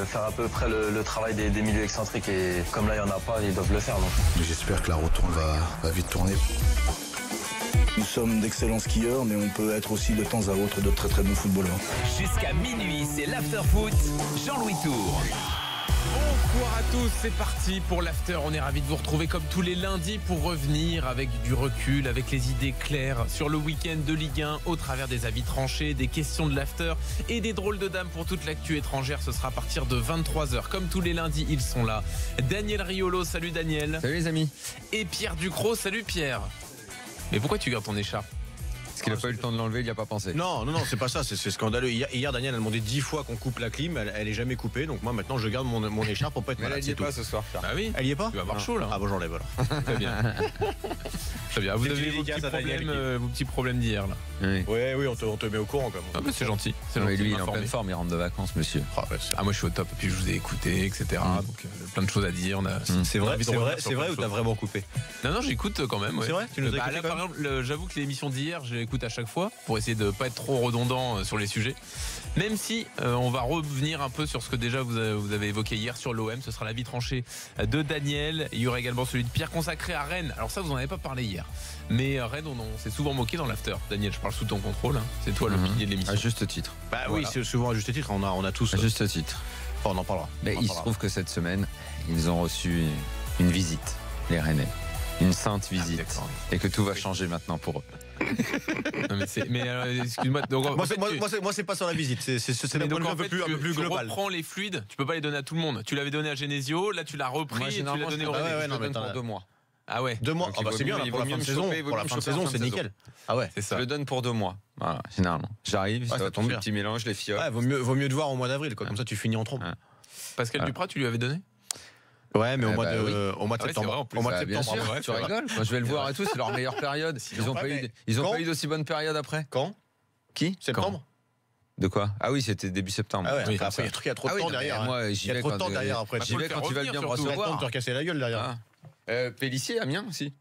faire à peu près le travail des milieux excentriques. Et comme là, il n'y en a pas, ils doivent le faire. Donc. J'espère que la retourne va vite tourner. Nous sommes d'excellents skieurs, mais on peut être aussi de temps à autre de très très bons footballeurs. Jusqu'à minuit, c'est l'after-foot. Jean-Louis Tour. Bonsoir à tous, c'est parti pour l'after. On est ravis de vous retrouver comme tous les lundis pour revenir avec du recul, avec les idées claires sur le week-end de Ligue 1 au travers des avis tranchés, des questions de l'after et des drôles de dames pour toute l'actu étrangère. Ce sera à partir de 23h. Comme tous les lundis, ils sont là. Daniel Riolo, salut Daniel. Salut les amis. Et Pierre Ducrot, salut Pierre. Mais pourquoi tu gardes ton écharpe ? Parce qu'il n'a pas eu le temps de l'enlever, il n'y a pas pensé. Non, c'est pas ça, c'est scandaleux. Hier, Daniel a demandé 10 fois qu'on coupe la clim, elle est jamais coupée, donc moi maintenant je garde mon écharpe pour pas être Mais malade. elle n'y est pas ce soir. Ah oui. Elle y est pas ? Tu vas avoir chaud là. Ah bon, j'enlève alors. Très bien. Très bien. Vous C'est avez délicat, ça, Daniel. vos petits problèmes d'hier là. Oui. Oui, on te met au courant quand même. Ah bah c'est gentil. C'est Non, mais gentil lui, de il est en m'informer. pleine forme, il rentre de vacances, monsieur. Ah moi je suis au top, puis je vous ai écouté, etc. Donc plein de choses à dire. C'est vrai, envie de c'est revenir vrai, sur c'est vrai plein ou de t'as choses. vraiment coupé ? Non, j'écoute quand même. Ouais. C'est vrai ? Tu nous as écouté Là, quand par même ? exemple, j'avoue que l'émission d'hier, je l'écoute à chaque fois pour essayer de pas être trop redondant sur les sujets. Même si on va revenir un peu sur ce que déjà vous avez évoqué hier sur l'OM, ce sera l'avis tranché de Daniel. Il y aura également celui de Pierre consacré à Rennes. Alors ça, vous en avez pas parlé hier. Mais Rennes, on s'est souvent moqué dans l'after. Daniel, je parle sous ton contrôle. Hein. C'est toi le pilier de l'émission. À juste titre. Bah Voilà. oui, c'est souvent à juste titre, on a tous. À juste titre. On en parlera. Mais On en il se parlera. trouve que cette semaine, ils ont reçu une visite, les Rennais. Une sainte visite. d'accord. Et que tout va changer maintenant pour eux. Non, mais excuse-moi. Donc, en Moi, fait, moi, c'est pas sur la visite, c'est mais d'un point donc, de vue en un peu plus tu global. reprends les fluides, tu peux pas les donner à tout le monde. Tu l'avais donné à Genesio, là tu l'as repris Moi, et tu l'as généralement, je donné au le Rennais. ouais, non, mais donne pour attends, 2 mois. Ah ouais, 2 mois, Donc, ah bah il c'est vaut bien, mieux- là, il pour vaut la fin mieux de me saison, choper, il vaut pour la mieux fin me de choper en saison, fin c'est de nickel. Ah ouais. c'est Je ça. le donne pour 2 mois. Voilà, généralement. J'arrive, Ouais, ça tombe bien. petit mélange, les filles. Ouais, vaut mieux te voir au mois d'avril, quoi. Comme ça, tu finis en trompe. Ouais. Pascal Duprat, tu lui avais donné ? Ouais, mais au mois bah de oui. au mois de Ah ouais, c'est vrai, en septembre. plus. Au mois de Bah, bien septembre. sûr, ouais, tu c'est vrai. rigoles. Moi, je vais le voir et tout, c'est leur meilleure période. Ils ont Ouais, pas eu, mais ils ont quand pas eu d'aussi bonne période après. Quand ? Qui Septembre ? De quoi? Ah oui, c'était début septembre. Ah ouais, Oui, après, il y a trop de Ah oui, temps non, mais derrière. moi, Il j'y y a vais trop de quand temps derrière après. j'y vais quand ils veulent bien me surtout. Il y a le temps de te recevoir. recasser la gueule derrière. Ah. Pélissier, Amiens aussi.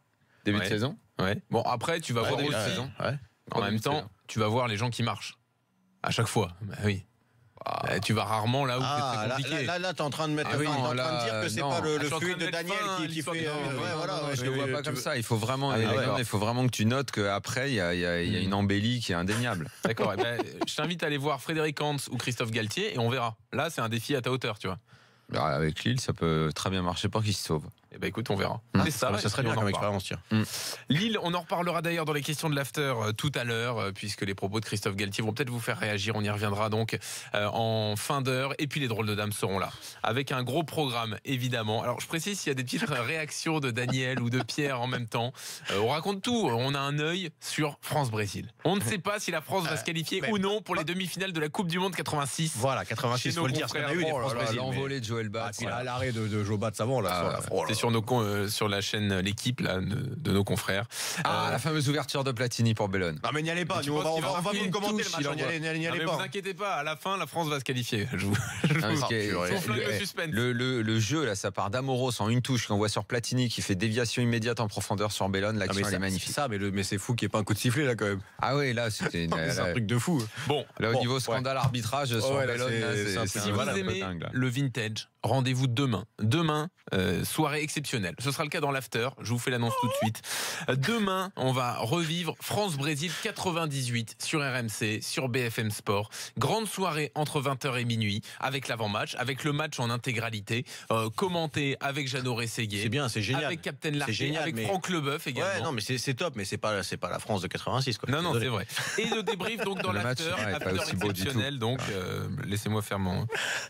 Début de Ouais. saison. Ouais. Bon, après, tu vas voir début de aussi. saison. Ouais. En même temps, tu vas voir les gens qui marchent. À chaque fois. Bah oui. Tu vas rarement là où Ah, c'est très compliqué. là, t'es en train de mettre. Ah oui, t'es en train là, de dire que c'est non. pas le Je suis en flux train de de mettre Daniel fin à qui l'histoire fait. de- Ouais, voilà. je le vois pas comme ça. Il faut vraiment, Ah, ouais. il faut vraiment que tu notes qu'après, il y a une embellie qui est indéniable. D'accord. Eh ben, je t'invite à aller voir Frédéric Hans ou Christophe Galtier et on verra. Là, c'est un défi à ta hauteur, tu vois. Alors, avec Lille, ça peut très bien marcher pour qu'ils se sauvent. Eh ben écoute, on verra. C'est ça. Ça serait et bien on en comme reparle. expérience, tiens. Lille, on en reparlera d'ailleurs dans les questions de l'after tout à l'heure, puisque les propos de Christophe Galtier vont peut-être vous faire réagir. On y reviendra donc en fin d'heure. Et puis les drôles de dames seront là, avec un gros programme, évidemment. Alors je précise s'il y a des petites réactions de Daniel ou de Pierre en même temps. On raconte tout. On a un œil sur France-Brésil. On ne sait pas si la France va se qualifier ou non pour les demi-finales de la Coupe du Monde 86. Voilà, Chez 86, nos faut le dire. Parce qu'on a eu des confrères. France-Brésil. L'envolée de Joël Bats. Puis là, l'arrêt de Joe Bat avant, là. C'est sur la chaîne L'équipe là, de nos confrères. La fameuse ouverture de Platini pour Bellone. Non, mais n'y allez pas. tu Nous, on penses qu'il va va marquer vous une commenter touche, le match. il envoie. N'y allez Mais pas. vous inquiétez pas, à la fin, la France va se qualifier. Je vous Parce flingue le suspense. le jeu, là, ça part d'Amoros en une touche qu'on voit sur Platini qui fait déviation immédiate en profondeur sur Bellone. L'action, elle est magnifique. Ça, mais c'est fou qu'il n'y ait pas un coup de sifflet là quand même. Ah oui, là, c'était C'est un truc de fou. Bon, là, au niveau scandale arbitrage sur ouais, là, Bellone, là, c'est un c'est si un vous peu aimez dingue, là. le vintage, rendez-vous demain. Demain, soirée exceptionnelle. Ce sera le cas dans l'after. Je vous fais l'annonce tout de suite. Demain, on va revivre France-Brésil 98 sur RMC, sur BFM Sport. Grande soirée entre 20h et minuit avec l'avant-match, avec le match en intégralité, commenté avec Jeannot Rességuier. C'est bien, c'est génial. Avec Captain Larcher, génial, avec mais- Franck Leboeuf également. Ouais, non, mais c'est top, mais c'est pas la France de 86 quoi. Non, Désolé. c'est vrai. Et le débrief donc dans Le match, l'after, ouais, pas after aussi beau du exceptionnel. Donc, laissez-moi faire mon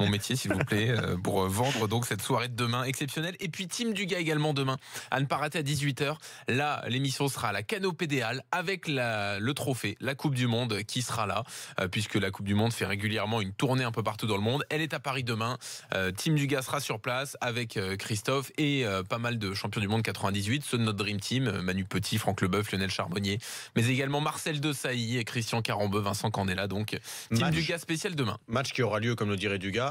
métier, s'il vous plaît, pour vendre donc cette soirée de demain exceptionnelle. Et puis Team Dugas également demain, à ne pas rater à 18h. Là, l'émission sera à la Canopée des Halles avec le trophée, la Coupe du Monde qui sera là, puisque la Coupe du Monde fait régulièrement une tournée un peu partout dans le monde. Elle est à Paris demain. Team Dugas sera sur place avec Christophe et pas mal de champions du monde 98, ceux de notre Dream Team, Manu Petit, Franck Leboeuf, Lionel Charbonnier, mais également Marcel Desailly, Christian Carambeu, Vincent Candela. Donc, Team Match. Dugas spécial demain. Match qui aura lieu, comme le dirait Dugas,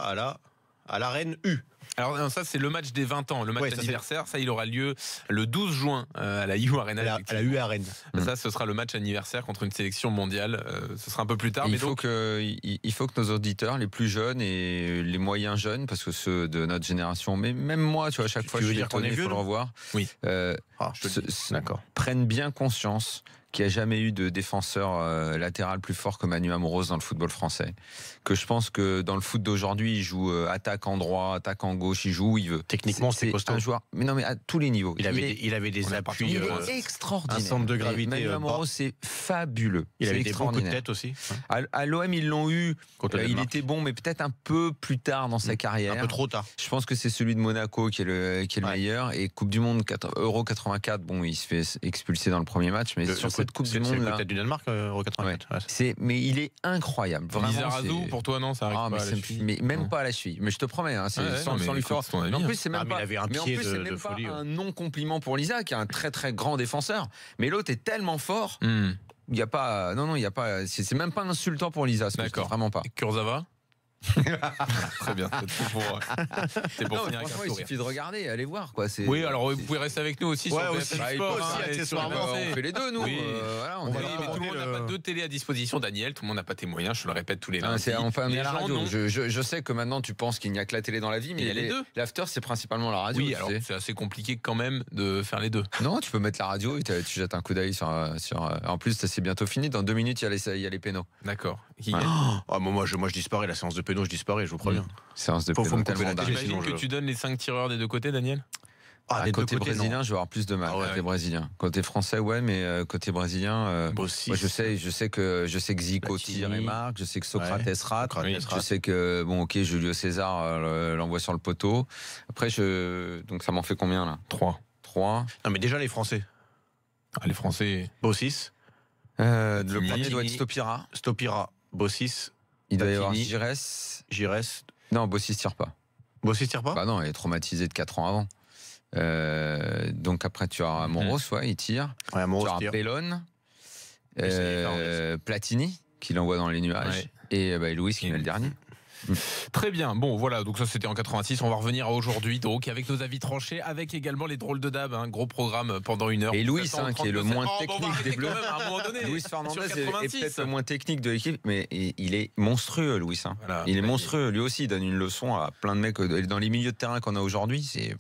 à l'arène U. Alors non, ça c'est le match des 20 ans, le match Ouais, ça, anniversaire, ça il aura lieu le 12 juin à la U Arena. À la U Arena. Ça ce sera le match anniversaire contre une sélection mondiale, ce sera un peu plus tard. Mais il faut que nos auditeurs les plus jeunes et les moyens jeunes, parce que ceux de notre génération, mais même moi, tu vois, à chaque fois je suis étonné, il faut le revoir, prennent bien conscience qu'il n'y a jamais eu de défenseur latéral plus fort que Manu Amoros dans le football français. Que je pense que dans le foot d'aujourd'hui, il joue attaque en droit, attaque en gauche, il joue où il veut. Techniquement, c'est costaud. Un joueur, mais non, mais à tous les niveaux. Il avait des appuis. Il est extraordinaire. Un centre de gravité. Manu Amoros, c'est fabuleux. Il avait des bons coups de tête aussi. À l'OM, ils l'ont eu. Il était bon, mais peut-être un peu plus tard dans sa carrière. Un peu trop tard. Je pense que c'est celui de Monaco qui est le meilleur. Et Coupe du Monde Euro 84, bon, il se fait expulser dans le premier match, mais sur cette Coupe du Monde là. C'est du Danemark, Euro 84. Ouais. Mais il est incroyable. Vraiment. Lizarazu, pour toi, non, ça arrive pas à la cheville. Mais même pas à la cheville. Mais je te promets, sans lui faire. En plus, c'est même pas. folie, un non compliment pour Lisa, qui est un très très grand défenseur. Mais l'autre est tellement fort. Il y a pas. Non, il y a pas. C'est même pas insultant pour Lisa. D'accord. Vraiment pas. Kurzawa. Très bien, c'est pour finir avec un sourire. Il suffit de regarder, allez voir quoi. Oui, alors vous pouvez rester avec nous aussi sur BFM Sport. On fait les deux, nous. Oui. Mais tout le monde n'a pas deux télé à disposition, Daniel. Tout le monde n'a pas tes moyens, je le répète tous les lundis. Enfin, mais à la radio. Je sais que maintenant tu penses qu'il n'y a que la télé dans la vie, mais il y a les deux. L'after, c'est principalement la radio. Oui, alors c'est assez compliqué quand même de faire les deux. Non, tu peux mettre la radio et tu jettes un coup d'œil sur. En plus, c'est bientôt fini. Dans 2 minutes, il y a les pénaux. D'accord. Moi, je disparais. La séance de pénaux, je disparais, je vous préviens. Séance de pénaux. Faut me couper la tête. J'imagine que tu donnes les 5 tireurs des deux côtés, Daniel. Côté brésilien, je vais avoir plus de mal. Côté brésilien. Côté français, ouais, mais côté brésilien, moi, je sais que Zico tire et marque, je sais que Socrates rate, je sais que Julio César l'envoie sur le poteau. Après, donc ça m'en fait combien là? 3. Non, mais déjà les Français. Les Français. Bossis. Le premier doit être Stopira. Bossis. Il doit y avoir Giresse. Non, Bossis tire pas. Bossis tire pas? Bah non, il est traumatisé de 4 ans avant. Donc après tu as Amoros, il tire. Tu as Bellone, Platini qui l'envoie dans les nuages et Louis qui met le dernier. Très bien, bon voilà, donc ça c'était en 86, on va revenir à aujourd'hui donc avec nos avis tranchés, avec également les drôles de dab, gros programme pendant 1 heure. Et Louis qui est le moins technique des Bleus. Louis Fernandez est peut-être le moins technique de l'équipe, mais il est monstrueux Louis. Voilà, il est monstrueux, lui aussi il donne une leçon à plein de mecs dans les milieux de terrain qu'on a aujourd'hui, c'est...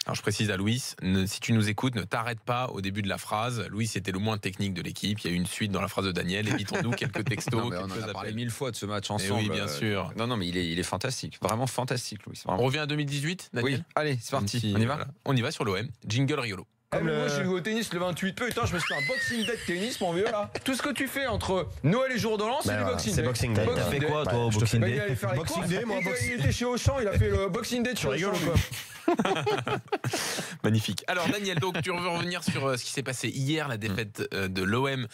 Alors je précise à Louis, si tu nous écoutes, ne t'arrête pas au début de la phrase. Louis était le moins technique de l'équipe. Il y a eu une suite dans la phrase de Daniel. Évitons-nous quelques textos. On en a parlé 1000 fois de ce match ensemble. Oui, bien sûr. Non, mais il est fantastique. Vraiment fantastique, Louis. Vraiment. On revient à 2018, Daniel? Oui, allez, c'est parti. On y va. Voilà. On y va sur l'OM. Jingle Riolo. Moi j'ai joué au tennis le 28, putain je me suis fait un boxing day de tennis mon vieux là. Tout ce que tu fais entre Noël et jour de l'an c'est du boxing day. C'est boxing day. T'as fait quoi toi au boxing day? Il allait faire les courses, il était chez Auchan, il a fait le boxing day de chez Auchan quoi. Magnifique. Alors Daniel, donc tu veux revenir sur ce qui s'est passé hier, la défaite de l'OM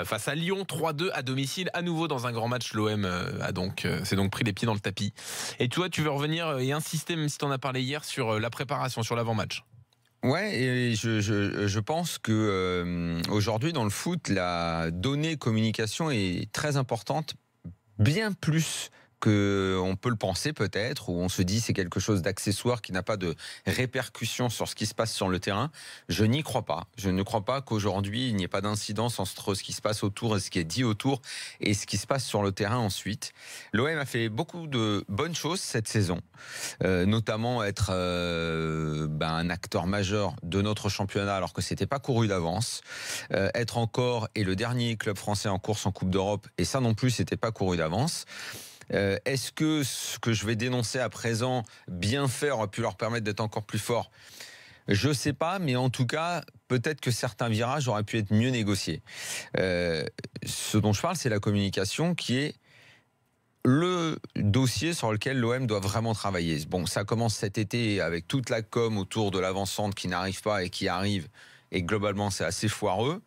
face à Lyon, 3-2 à domicile, à nouveau dans un grand match. L'OM s'est donc pris les pieds dans le tapis. Et toi tu veux revenir et insister, même si tu en as parlé hier, sur la préparation, sur l'avant-match. Ouais, et je pense que aujourd'hui dans le foot, la donnée communication est très importante, bien plus qu'on peut le penser peut-être, où on se dit c'est quelque chose d'accessoire qui n'a pas de répercussion sur ce qui se passe sur le terrain. Je n'y crois pas. Je ne crois pas qu'aujourd'hui il n'y ait pas d'incidence entre ce qui se passe autour et ce qui est dit autour et ce qui se passe sur le terrain ensuite. L'OM a fait beaucoup de bonnes choses cette saison, notamment être un acteur majeur de notre championnat alors que c'était pas couru d'avance, être encore et le dernier club français en course en Coupe d'Europe, et ça non plus c'était pas couru d'avance. Est-ce que ce que je vais dénoncer à présent, bien faire, aurait pu leur permettre d'être encore plus forts? Je ne sais pas, mais en tout cas, peut-être que certains virages auraient pu être mieux négociés. Ce dont je parle, c'est la communication qui est le dossier sur lequel l'OM doit vraiment travailler. Bon, ça commence cet été avec toute la com autour de l'avant-centre qui n'arrive pas et qui arrive, et globalement c'est assez foireux.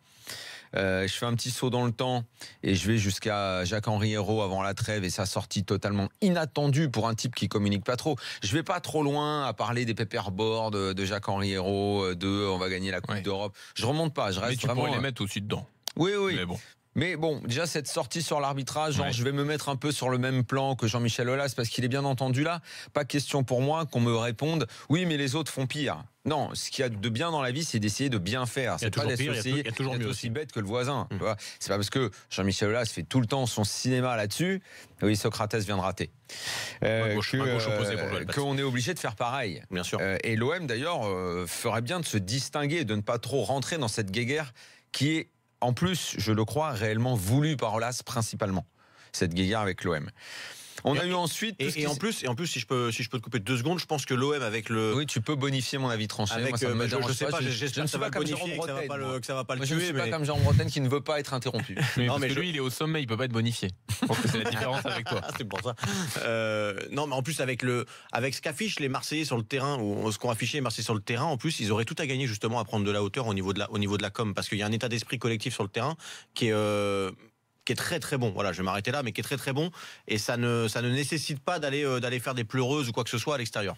Je fais un petit saut dans le temps et je vais jusqu'à Jacques-Henri Hérault avant la trêve et sa sortie totalement inattendue pour un type qui communique pas trop. Je vais pas trop loin à parler des paperboards de Jacques-Henri Hérault, on va gagner la Coupe d'Europe. Je remonte pas, je reste mais tu vraiment... pourrais les mettre aussi dedans. Oui. Mais bon, déjà cette sortie sur l'arbitrage, genre je vais me mettre un peu sur le même plan que Jean-Michel Aulas parce qu'il est bien entendu là. Pas question pour moi qu'on me réponde oui mais les autres font pire. Non, ce qu'il y a de bien dans la vie, c'est d'essayer de bien faire. C'est pas d'être aussi bête que le voisin. C'est pas parce que Jean-Michel Aulas fait tout le temps son cinéma là-dessus. Oui, Socrates vient de rater. Qu'on est obligé de faire pareil. Bien sûr. Et l'OM d'ailleurs ferait bien de se distinguer, de ne pas trop rentrer dans cette guéguerre qui est en plus, je le crois, réellement voulue par Aulas principalement. Cette guéguerre avec l'OM. On a eu ensuite. Et en plus, si je peux te couper 2 secondes, je pense que l'OM avec le. Oui, tu peux bonifier mon avis tranché. Avec, moi, je sais pas, j'espère que ça va bonifier, que ça va pas le tuer. Je ne suis pas comme Jean Bretagne qui ne veut pas être interrompu. Non, mais lui, il est au sommet, il peut pas être bonifié. Je pense que c'est la différence avec toi. C'est pour ça. Non, mais en plus avec ce qu'affichent les Marseillais sur le terrain ou ce qu'ont affiché les Marseillais sur le terrain, en plus, ils auraient tout à gagner justement à prendre de la hauteur au niveau de la com, parce qu'il y a un état d'esprit collectif sur le terrain qui est très très bon. Voilà, je vais m'arrêter là, mais qui est très très bon. Et ça ne nécessite pas d'aller faire des pleureuses ou quoi que ce soit à l'extérieur.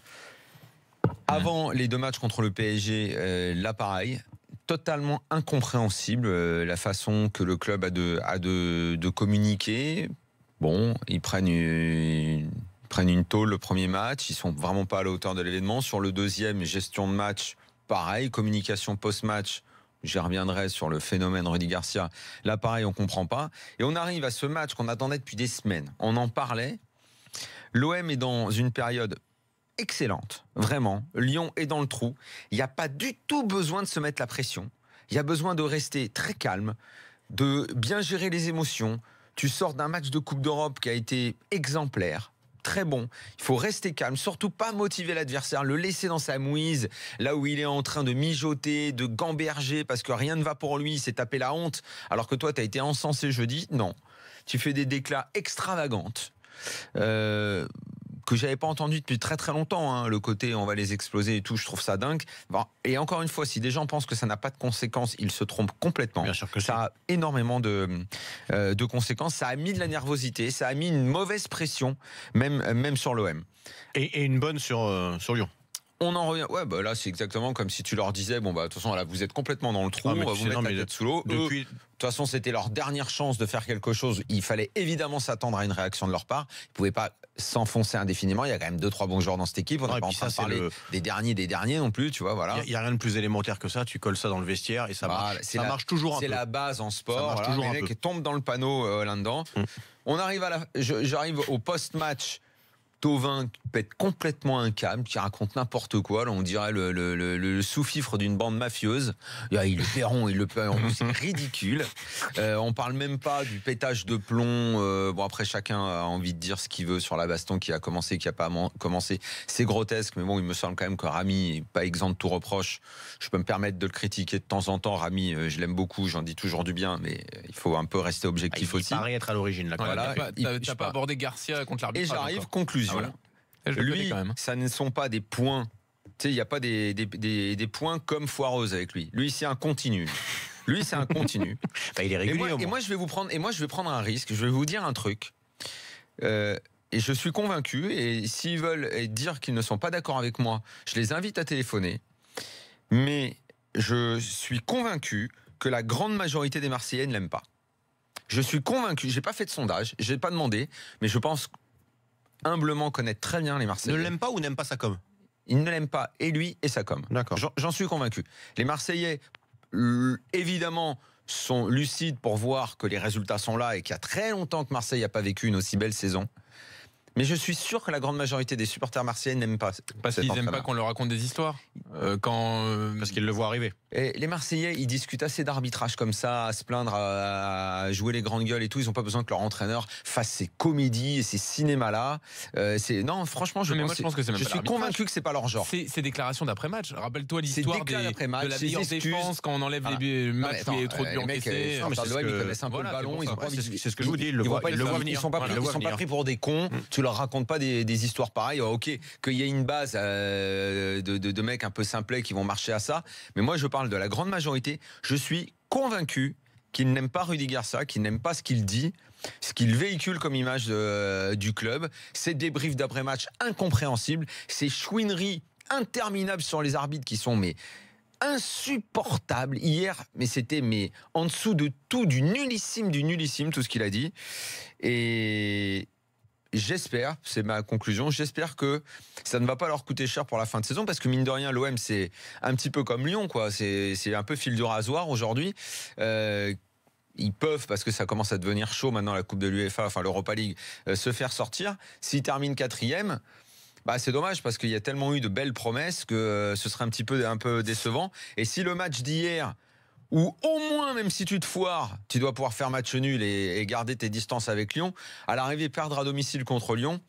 Avant les 2 matchs contre le PSG, là pareil, totalement incompréhensible la façon que le club a de communiquer. Bon, ils prennent une tôle le premier match, ils sont vraiment pas à la hauteur de l'événement. Sur le deuxième, gestion de match, pareil, communication post-match. J'y reviendrai sur le phénomène Rudy Garcia. Là, pareil, on ne comprend pas. Et on arrive à ce match qu'on attendait depuis des semaines. On en parlait. L'OM est dans une période excellente, vraiment. Lyon est dans le trou. Il n'y a pas du tout besoin de se mettre la pression. Il y a besoin de rester très calme, de bien gérer les émotions. Tu sors d'un match de Coupe d'Europe qui a été exemplaire. Très bon, il faut rester calme, surtout pas motiver l'adversaire, le laisser dans sa mouise, là où il est en train de mijoter, de gamberger parce que rien ne va pour lui, il s'est tapé la honte, alors que toi tu as été encensé jeudi. Non, tu fais des déclats extravagantes que j'avais pas entendu depuis très très longtemps, hein. Le côté on va les exploser et tout, je trouve ça dingue. Bon, et encore une fois, si des gens pensent que ça n'a pas de conséquences, ils se trompent complètement. Bien sûr que ça a énormément de conséquences. Ça a mis de la nervosité, ça a mis une mauvaise pression, même sur l'OM. Et une bonne sur Lyon. On en revient. Ouais, bah là, c'est exactement comme si tu leur disais bon, bah, de toute façon, là, vous êtes complètement dans le trou, on va vous mettre la tête sous l'eau. De toute façon, c'était leur dernière chance de faire quelque chose. Il fallait évidemment s'attendre à une réaction de leur part. Ils ne pouvaient pas s'enfoncer indéfiniment. Il y a quand même 2-3 bons joueurs dans cette équipe. On n'est pas en train de parler des derniers non plus, tu vois, voilà. Il n'y a rien de plus élecmentaire que ça. Tu colles ça dans le vestiaire et ça marche toujours un peu. C'est la base en sport. Ça marche toujours un peu. Les mecs tombent dans le panneau là-dedans. On arrive j'arrive au post-match. Thauvin pète complètement un câble, qui raconte n'importe quoi. Là, on dirait le sous-fifre d'une bande mafieuse. Il le paieront, c'est ridicule. On parle même pas du pétage de plomb. Bon, après, chacun a envie de dire ce qu'il veut sur la baston qui a commencé, qui a pas commencé. C'est grotesque, mais bon, il me semble quand même que Rami n'est pas exempt de tout reproche. Je peux me permettre de le critiquer de temps en temps. Rami, je l'aime beaucoup, j'en dis toujours du bien, mais il faut un peu rester objectif aussi. Il paraît être à l'origine. Voilà, t'as pas abordé Garcia contre l'arbitre. Et j'arrive, conclusion. Voilà. Lui, ça ne sont pas des points. Tu sais, il n'y a pas des points comme foireuse avec lui. Lui, c'est un continu. Lui, c'est un continu. Il est régulier. Et moi, je vais prendre un risque. Je vais vous dire un truc. Et je suis convaincu. Et s'ils veulent dire qu'ils ne sont pas d'accord avec moi, je les invite à téléphoner. Mais je suis convaincu que la grande majorité des Marseillais ne l'aiment pas. Je suis convaincu. J'ai pas fait de sondage. J'ai pas demandé. Mais je pense humblement connaître très bien les Marseillais. Ne l'aime pas ou n'aime pas sa com? Il ne l'aime pas, et lui et sa com. D'accord. J'en suis convaincu. Les Marseillais, évidemment, sont lucides pour voir que les résultats sont là et qu'il y a très longtemps que Marseille n'a pas vécu une aussi belle saison. Mais je suis sûr que la grande majorité des supporters marseillais n'aiment pas. Parce qu'ils n'aiment pas qu'on leur raconte des histoires. Parce qu'ils le voient arriver. Et les Marseillais, ils discutent assez d'arbitrage comme ça, à se plaindre, à jouer les grandes gueules et tout. Ils n'ont pas besoin que leur entraîneur fasse ces comédies et ces cinémas-là. Non, franchement, je pense que c'est même pas. Je suis convaincu que c'est pas leur genre. C'est déclaration d'après-match. Rappelle-toi l'histoire de la meilleure défense quand on enlève les matchs où il y a trop de buts encaissés. Ils connaissent un peu le ballon. C'est ce que je vous dis. Ils le voient venir. Ils sont pas pris pour des cons. Tu leur racontes pas des histoires pareilles. Ok, qu'il y ait une base de mecs un peu simplets qui vont marcher à ça. Mais moi, je parle de la grande majorité. Je suis convaincu qu'ils n'aiment pas Rudy Garcia, qu'ils n'aiment pas ce qu'il dit, ce qu'il véhicule comme image du club. Ces débriefs d'après-match incompréhensibles, ces chouineries interminables sur les arbitres qui sont insupportable hier, mais c'était en dessous de tout, du nullissime, tout ce qu'il a dit. Et j'espère, c'est ma conclusion, j'espère que ça ne va pas leur coûter cher pour la fin de saison, parce que mine de rien, l'OM, c'est un petit peu comme Lyon, quoi. C'est un peu fil de rasoir aujourd'hui. Ils peuvent, parce que ça commence à devenir chaud maintenant, la Coupe de l'UEFA, enfin l'Europa League, se faire sortir. S'ils terminent 4e, c'est dommage, parce qu'il y a tellement eu de belles promesses que ce serait un peu décevant. Et si le match d'hier, ou au moins, même si tu te foires, tu dois pouvoir faire match nul et garder tes distances avec Lyon, à l'arrivée, perdre à domicile contre Lyon,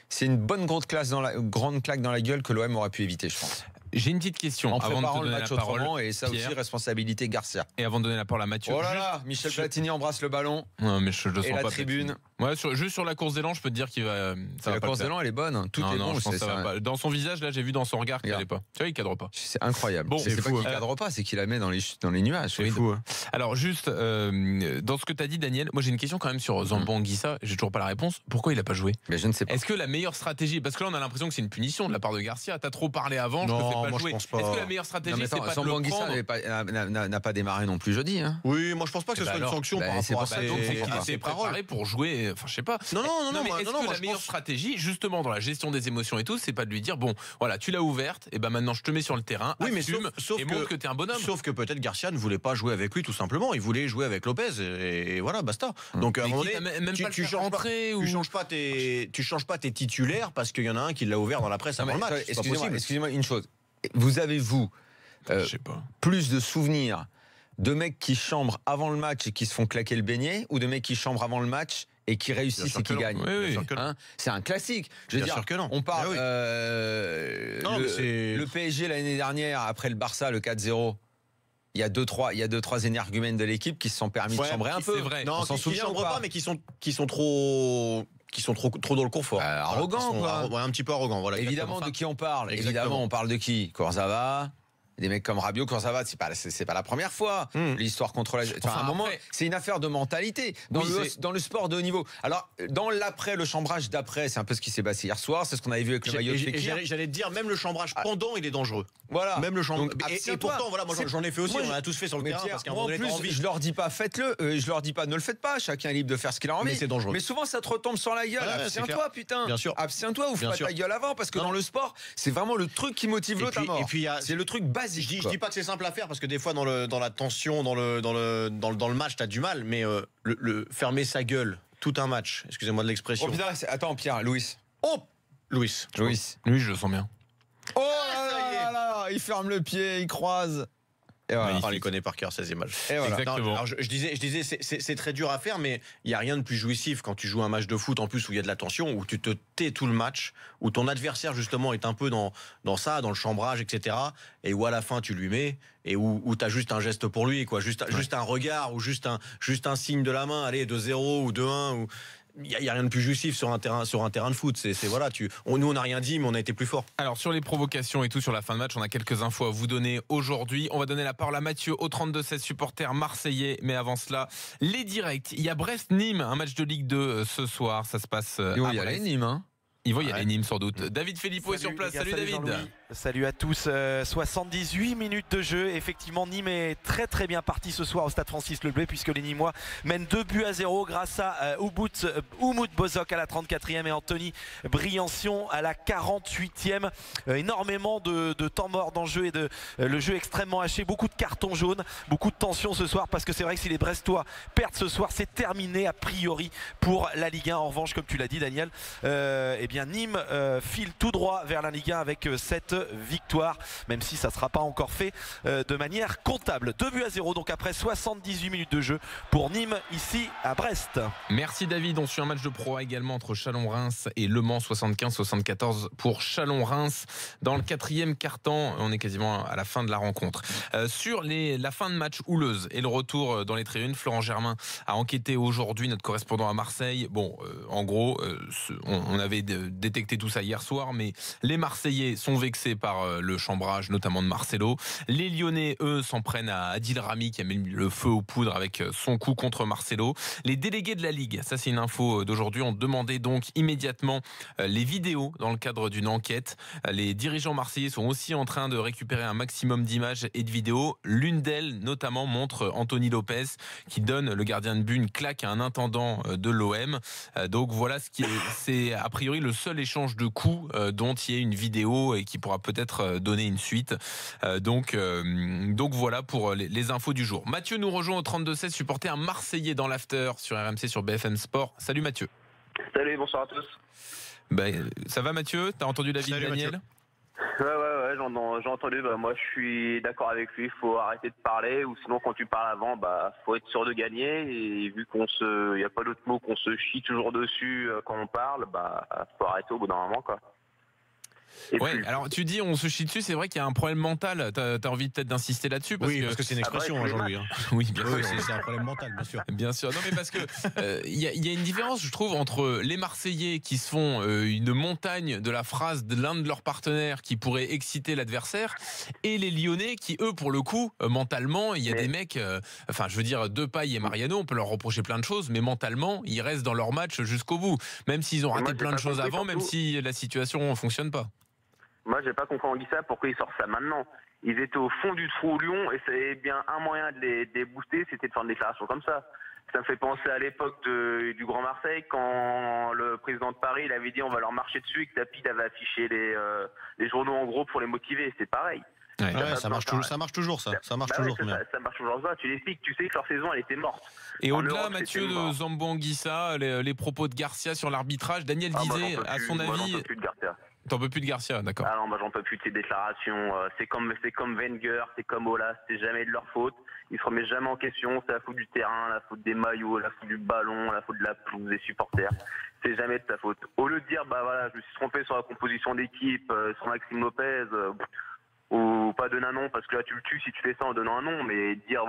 c'est une bonne grande claque dans la gueule que l'OM aurait pu éviter, je pense. J'ai une petite question En avant de te préparant le donner match la parole, autrement, et ça Pierre. aussi, responsabilité Garcia. Et avant de donner la parole à Mathieu. Oh là là, Michel Platini embrasse le ballon. Non, mais je le Et sens la pas. tribune. Ouais, juste sur la course d'élan, je peux te dire qu'il va. La course d'élan, elle est bonne. Tout est bon. Je pense que ça va pas. Dans son visage, là, j'ai vu dans son regard qu'il allait pas. Tu vois, il cadre pas. C'est incroyable. Bon, c'est pas qu'il cadre pas, c'est qu'il la met dans les nuages. C'est fou. Alors, juste, dans ce que tu as dit, Daniel, moi j'ai une question quand même sur Zambo Anguissa. J'ai toujours pas la réponse. Pourquoi il a pas joué? Mais je ne sais pas. Est-ce que la meilleure stratégie, parce que là on a l'impression que c'est une punition de la part de Garcia, t'as trop parlé avant, Non, je te fais pas moi, jouer. je pense pas. Est-ce que la meilleure stratégie, c'est pas de Zambo le Anguissa prendre? n'a pas démarré non plus jeudi. Hein. Oui, moi je pense pas que ce soit une sanction par rapport à Donc c'est qu'il ses s'est préparé pour jouer, enfin je sais pas. Non, mais est-ce que la meilleure stratégie, justement dans la gestion des émotions et tout, c'est pas de lui dire bon, voilà, tu l'as ouverte, et ben maintenant je te mets sur le terrain, oui, mais assume, sauf et montre que t'es un bonhomme. Sauf que peut-être Garcia ne voulait pas jouer avec lui tout simplement, il voulait jouer avec Lopez et voilà, basta. Donc à un moment donné, tu changes pas tes titulaires parce qu'il y en a un qui l'a ouvert dans la presse avant le match. Excusez-moi une chose. Vous avez je sais pas. Plus de souvenirs de mecs qui chambrent avant le match et qui se font claquer le beignet, ou de mecs qui chambrent avant le match et qui réussissent et qui gagnent? Oui. Hein, c'est un classique. Je veux dire, que non. On parle Non, le PSG l'année dernière, après le Barça, le 4-0. Il y a deux trois énergumènes de l'équipe qui se sont permis de chambrer un peu. C'est vrai. Non, qui chambrent pas, mais qui sont trop dans le confort. Arrogants, quoi. Un petit peu arrogants, voilà. Évidemment, de qui on parle? Exactement. Évidemment, on parle de qui? Kurzawa. Des mecs comme Rabiot, Kurzawa, c'est pas la première fois. L'histoire contre la. Enfin, à un moment, c'est une affaire de mentalité dans le sport de haut niveau. Alors, dans le chambrage d'après, c'est un peu ce qui s'est passé hier soir. C'est ce qu'on avait vu avec le maillot de Fekir. J'allais te dire, même le chambrage pendant, il est dangereux. Voilà. Même le chambrage. Et pourtant, pourtant, voilà, moi j'en ai fait aussi. On a tous fait sur le terrain parce qu'à un moment donné, t'as envie. Je leur dis pas faites-le. Je leur dis pas ne le faites pas. Chacun est libre de faire ce qu'il a envie. Mais c'est dangereux. Mais souvent, ça te retombe sur la gueule. Abstiens-toi, putain. Bien sûr. Abstiens-toi, ouvre pas ta gueule avant, parce que dans le sport, c'est vraiment le truc qui motive l'autre à mort. C'est le truc basique. Je dis pas que c'est simple à faire parce que des fois dans la tension, dans le match, t'as du mal. Mais le fermer sa gueule tout un match. Excusez-moi de l'expression. Oh putain, attends Pierre, Louis. Oh, Louis, lui je le sens bien. Oh là, il ferme le pied, il croise. Et voilà. On les connaît par cœur, 16e match. Et voilà. Exactement. Non, alors je disais c'est très dur à faire, mais il n'y a rien de plus jouissif quand tu joues un match de foot, en plus où il y a de la tension, où tu te tais tout le match, où ton adversaire justement est un peu dans le chambrage, etc. Et où à la fin tu lui mets, et où tu as juste un geste pour lui, quoi, juste un regard, ou juste un signe de la main, allez, 2-0 ou 2-1, ou... Il n'y a rien de plus jouissif sur un terrain de foot. Voilà, nous on n'a rien dit, mais on a été plus fort. Alors sur les provocations et tout sur la fin de match, on a quelques infos à vous donner aujourd'hui. On va donner la parole à Mathieu au 32-16, supporter marseillais. Mais avant cela, les directs. Il y a Brest-Nîmes, un match de Ligue 2 ce soir. Ça se passe à il y a Brest. les Nîmes, hein. Il va y aller Nîmes sans doute. David Filippo est sur place. Salut David. Salut à tous. 78 minutes de jeu. Effectivement, Nîmes est très très bien parti ce soir au stade Francis Leblé, puisque les Nîmois mènent 2-0 grâce à Umut Bozok à la 34e et Anthony Briancion à la 48e. Énormément de temps mort dans le jeu, et le jeu extrêmement haché. Beaucoup de cartons jaunes, beaucoup de tension ce soir, parce que c'est vrai que si les Brestois perdent ce soir, c'est terminé a priori pour la Ligue 1. En revanche, comme tu l'as dit Daniel, eh bien Nîmes file tout droit vers la Ligue 1 avec cette victoire, même si ça ne sera pas encore fait de manière comptable. 2-0 donc après 78 minutes de jeu pour Nîmes ici à Brest. Merci David. On suit un match de Pro A également entre Chalon-Reims et Le Mans, 75-74 pour Chalon-Reims. Dans le 4e quart-temps, on est quasiment à la fin de la rencontre. Sur la fin de match houleuse et le retour dans les tribunes, Florent Germain a enquêté aujourd'hui, notre correspondant à Marseille. Bon, en gros, on avait détecté tout ça hier soir, mais les Marseillais sont vexés poussé par le chambrage, notamment de Marcelo. Les Lyonnais, eux, s'en prennent à Adil Rami qui a mis le feu aux poudres avec son coup contre Marcelo. Les délégués de la Ligue, ça c'est une info d'aujourd'hui, ont demandé donc immédiatement les vidéos dans le cadre d'une enquête. Les dirigeants marseillais sont aussi en train de récupérer un maximum d'images et de vidéos. L'une d'elles, notamment, montre Anthony Lopez qui donne, le gardien de but, une claque à un intendant de l'OM. Donc voilà ce qui est, c'est a priori le seul échange de coups dont il y a une vidéo et qui pourra peut-être donner une suite. Donc voilà pour les infos du jour. Mathieu nous rejoint au 32-16, supporter un Marseillais dans l'after sur RMC, sur BFM Sport. Salut Mathieu. Salut, bonsoir à tous. Ça va Mathieu? T'as entendu l'avis de Daniel? Mathieu. Ouais, j'ai entendu. Moi, je suis d'accord avec lui. Il faut arrêter de parler, ou sinon, quand tu parles avant, faut être sûr de gagner. Et vu il n'y a pas d'autre mot, qu'on se chie toujours dessus quand on parle, faut arrêter au bout d'un moment, quoi. Ouais, alors tu dis on se chie dessus, c'est vrai qu'il y a un problème mental. T'as envie peut-être d'insister là-dessus parce parce que c'est une expression, Jean-Louis. Oui, bien sûr. C'est un problème mental, bien sûr. Bien sûr. Non, mais parce que il y a une différence, je trouve, entre les Marseillais qui se font une montagne de la phrase de l'un de leurs partenaires qui pourrait exciter l'adversaire, et les Lyonnais qui, eux, pour le coup, mentalement, il y a des mecs. Je veux dire, Depay et Mariano, on peut leur reprocher plein de choses, mais mentalement, ils restent dans leur match jusqu'au bout, même s'ils ont raté plein de choses avant, même si la situation fonctionne pas. Moi, j'ai pas compris Anguissa pourquoi ils sortent ça maintenant. Ils étaient au fond du trou Lyon et c'est bien un moyen de les booster, c'était de faire une déclaration comme ça. Ça me fait penser à l'époque du Grand Marseille quand le président de Paris il avait dit on va leur marcher dessus et que Tapie avait affiché les journaux en gros pour les motiver. C'est pareil. Ça marche toujours ça. Ça marche toujours. Ça marche toujours ça. Tu l'expliques, tu sais que leur saison elle était morte. Et au-delà, Mathieu, de Zambo Anguissa, les propos de Garcia sur l'arbitrage, Daniel disait à son avis. T'en peux plus de Garcia, d'accord. Ah non, moi j'en peux plus de ces déclarations. C'est comme Wenger, c'est comme Ola, c'est jamais de leur faute. Ils se remettent jamais en question. C'est la faute du terrain, la faute des maillots, la faute du ballon, la faute de la pelouse, des supporters. C'est jamais de ta faute. Au lieu de dire, je me suis trompé sur la composition d'équipe, sur Maxime Lopez, ou pas donner un nom, parce que là tu le tues si tu fais ça en donnant un nom, mais dire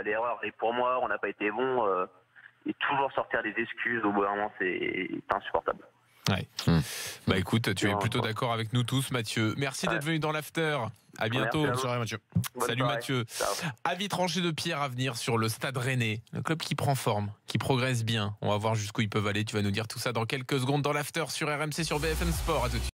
l'erreur est pour moi, on n'a pas été bon, et toujours sortir des excuses, au bout d'un moment c'est insupportable. Ouais. Écoute, tu es plutôt d'accord avec nous tous, Mathieu. Merci d'être venu dans l'after. À bientôt. Bonne soirée, Mathieu. Salut Mathieu. Avis tranché de Pierre à venir sur le Stade Rennais, le club qui prend forme, qui progresse bien. On va voir jusqu'où ils peuvent aller. Tu vas nous dire tout ça dans quelques secondes dans l'after sur RMC, sur BFM Sport. À tout de suite.